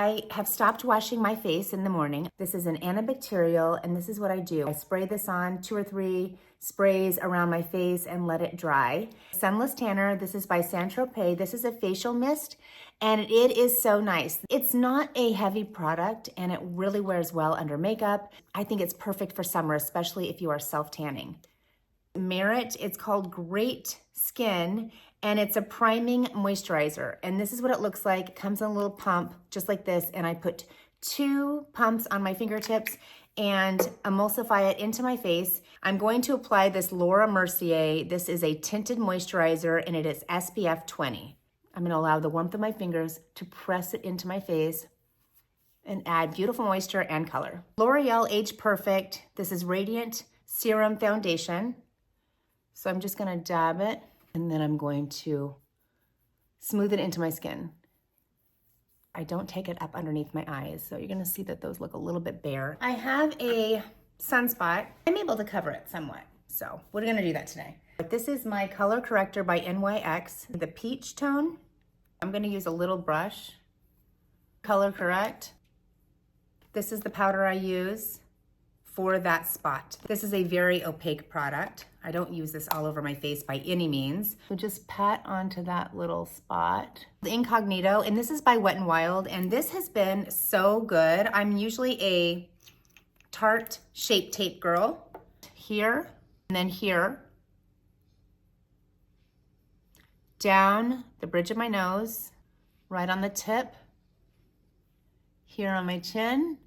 I have stopped washing my face in the morning. This is an antibacterial, and this is what I do. I spray this on 2 or 3 sprays around my face and let it dry. Sunless Tanner, this is by Saint-Tropez. This is a facial mist, and it is so nice. It's not a heavy product, and it really wears well under makeup. I think it's perfect for summer, especially if you are self-tanning. Merit, it's called Great Skin, and it's a priming moisturizer. And this is what it looks like. It comes in a little pump, just like this, and I put 2 pumps on my fingertips and emulsify it into my face. I'm going to apply this Laura Mercier. This is a tinted moisturizer, and it is SPF 20. I'm gonna allow the warmth of my fingers to press it into my face and add beautiful moisture and color. L'Oreal Age Perfect. This is Radiant Serum Foundation. So I'm just gonna dab it, and then I'm going to smooth it into my skin. I don't take it up underneath my eyes, so you're gonna see that those look a little bit bare. I have a sunspot. I'm able to cover it somewhat, so we're gonna do that today. But this is my color corrector by NYX, the peach tone. I'm gonna use a little brush, color correct. This is the powder I use for that spot. This is a very opaque product. I don't use this all over my face by any means. So just pat onto that little spot. The Incognito, and this is by Wet n Wild, and this has been so good. I'm usually a Tarte Shape Tape girl. Here, and then here. Down the bridge of my nose, right on the tip. Here on my chin,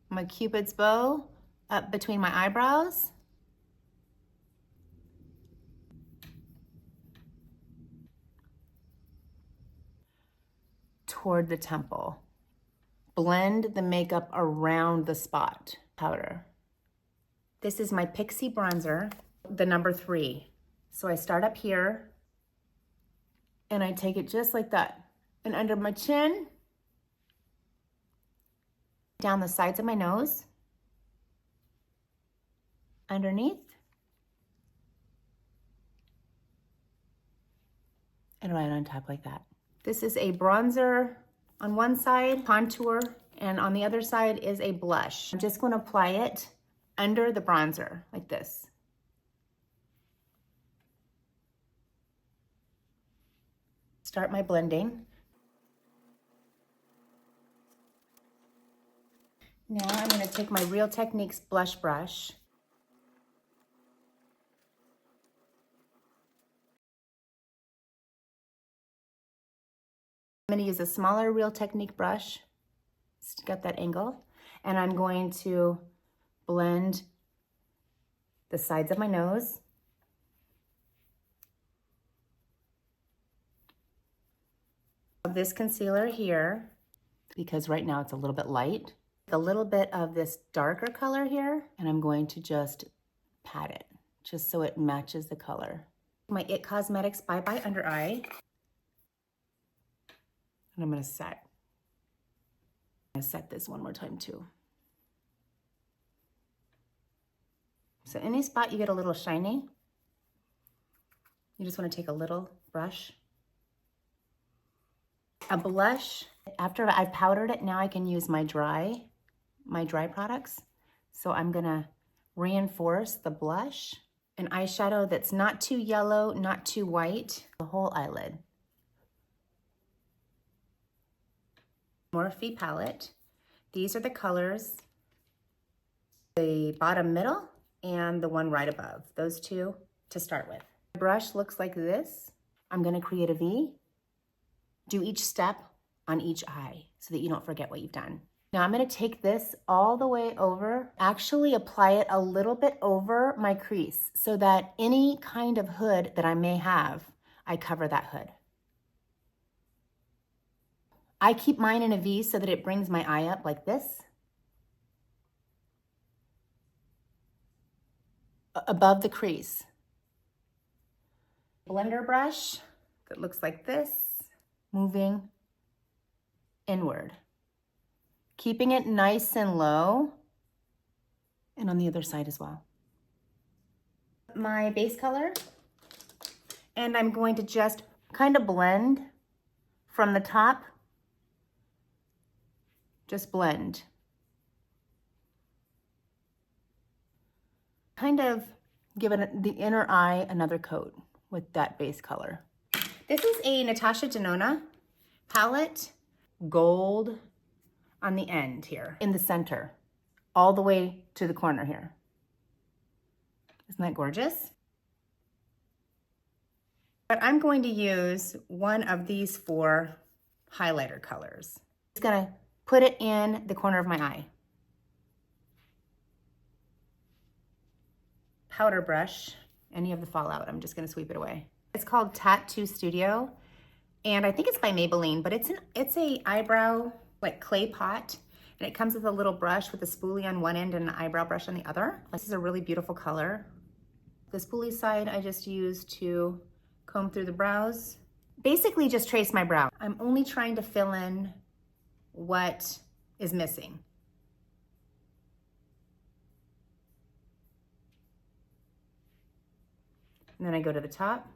my Cupid's bow, up between my eyebrows. Toward the temple. Blend the makeup around the spot. Powder. This is my Pixie bronzer, the number 3. So I start up here, and I take it just like that. And under my chin, down the sides of my nose, underneath, and right on top like that. This is a bronzer on one side, contour, and on the other side is a blush. I'm just going to apply it under the bronzer like this. Start my blending. Now I'm going to take my Real Techniques blush brush. I'm going to use a smaller Real Technique brush to get that angle, and I'm going to blend the sides of my nose. This concealer here, because right now it's a little bit light, a little bit of this darker color here, and I'm going to just pat it, just so it matches the color. My IT Cosmetics Bye Bye Under Eye. And I'm gonna set. I'm gonna set this one more time too. So any spot you get a little shiny, you just wanna take a little brush. A blush, after I've powdered it, now I can use my dry products. So I'm gonna reinforce the blush. An eyeshadow that's not too yellow, not too white, the whole eyelid. Morphe palette. These are the colors, the bottom middle and the one right above, those 2 to start with. The brush looks like this. I'm gonna create a V. Do each step on each eye so that you don't forget what you've done. Now I'm gonna take this all the way over, actually apply it a little bit over my crease so that any kind of hood that I may have, I cover that hood. I keep mine in a V so that it brings my eye up like this, above the crease. Blender brush that looks like this, moving inward. Keeping it nice and low, and on the other side as well. My base color, and I'm going to just kind of blend from the top Just blend. Kind of give it the inner eye another coat with that base color. This is a Natasha Denona palette, gold on the end here, in the center, all the way to the corner here. Isn't that gorgeous? But I'm going to use one of these 4 highlighter colors. Just gonna put it in the corner of my eye. Powder brush, any of the fallout, I'm just gonna sweep it away. It's called Tattoo Studio, and I think it's by Maybelline, but it's a eyebrow, like clay pot, and it comes with a little brush with a spoolie on one end and an eyebrow brush on the other. This is a really beautiful color. The spoolie side I just used to comb through the brows. Basically just trace my brow. I'm only trying to fill in what is missing. And then I go to the top.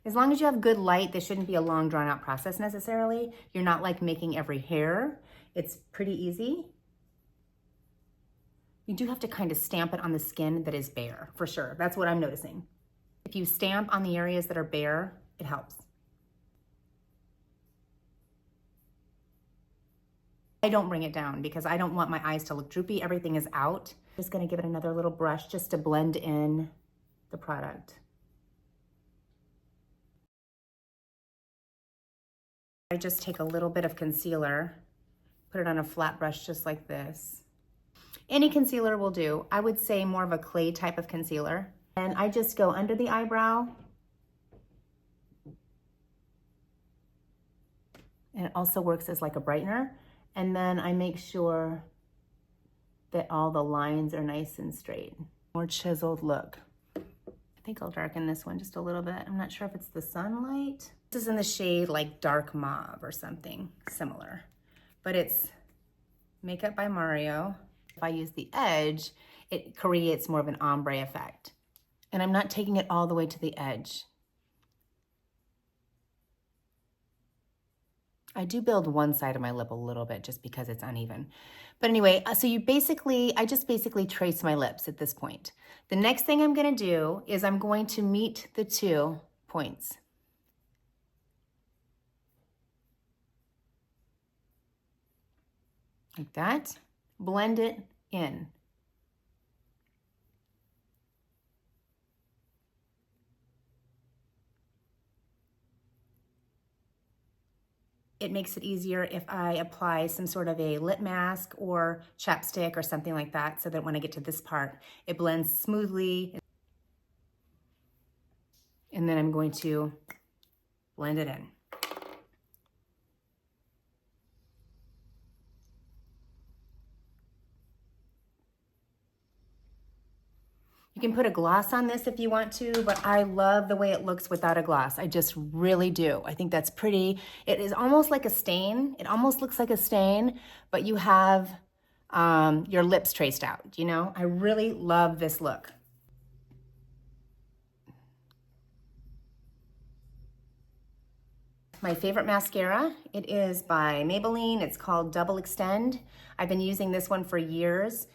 As long as you have good light, this shouldn't be a long drawn out process necessarily. You're not like making every hair. It's pretty easy. You do have to kind of stamp it on the skin that is bare, for sure. That's what I'm noticing. If you stamp on the areas that are bare, it helps. I don't bring it down because I don't want my eyes to look droopy. Everything is out. Just gonna give it another little brush just to blend in the product. I just take a little bit of concealer, put it on a flat brush just like this. Any concealer will do. I would say more of a clay type of concealer. And I just go under the eyebrow. And it also works as like a brightener. And then I make sure that all the lines are nice and straight. More chiseled look. I think I'll darken this one just a little bit. I'm not sure if it's the sunlight. This is in the shade like dark mauve or something similar. But it's Makeup by Mario. If I use the edge, it creates more of an ombre effect. And I'm not taking it all the way to the edge. I do build one side of my lip a little bit just because it's uneven. But anyway, so I just basically trace my lips at this point. The next thing I'm gonna do is I'm going to meet the 2 points. Like that. Blend it in. It makes it easier if I apply some sort of a lip mask or chapstick or something like that so that when I get to this part, it blends smoothly. And then I'm going to blend it in. You can put a gloss on this if you want to, but I love the way it looks without a gloss. I just really do. I think that's pretty. It is almost like a stain. It almost looks like a stain, but you have your lips traced out, you know? I really love this look. My favorite mascara, it is by Maybelline. It's called Double Extend. I've been using this one for years.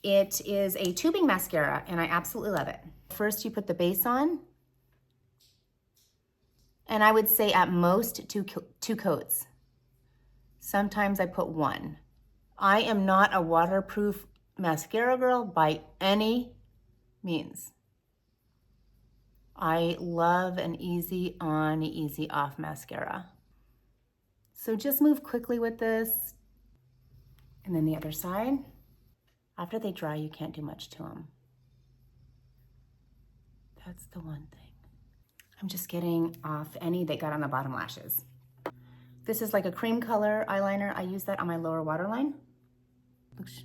It is a tubing mascara, and I absolutely love it. First, you put the base on, and I would say at most two coats. Sometimes I put 1. I am not a waterproof mascara girl by any means. I love an easy on, easy off mascara. So just move quickly with this. And then the other side. After they dry, you can't do much to them. That's the one thing. I'm just getting off any that got on the bottom lashes. This is like a cream color eyeliner. I use that on my lower waterline.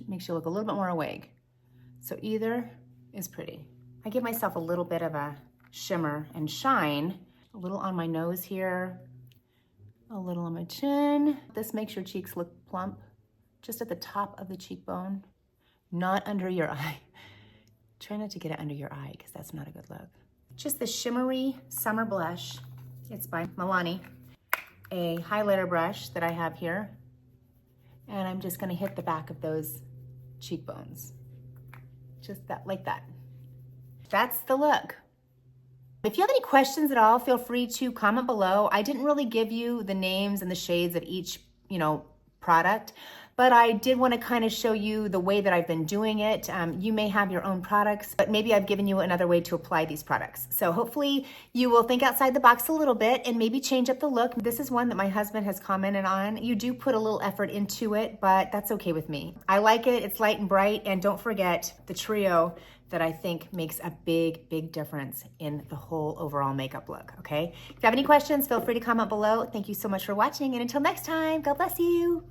Makes you look a little bit more awake. So either is pretty. I give myself a little bit of a shimmer and shine, a little on my nose here, a little on my chin. This makes your cheeks look plump, just at the top of the cheekbone. Not under your eye. Try not to get it under your eye because that's not a good look. Just the shimmery summer blush It's by Milani. A highlighter brush that I have here. And I'm just gonna hit the back of those cheekbones. Just that, like that. That's the look. If you have any questions at all, feel free to comment below. I didn't really give you the names and the shades of each, product, but I did want to kind of show you the way that I've been doing it. You may have your own products, but maybe I've given you another way to apply these products. So hopefully you will think outside the box a little bit and maybe change up the look. This is one that my husband has commented on. You do put a little effort into it, but that's okay with me. I like it. It's light and bright. And don't forget the trio that I think makes a big, big difference in the whole overall makeup look, okay? If you have any questions, feel free to comment below. Thank you so much for watching, and until next time, God bless you.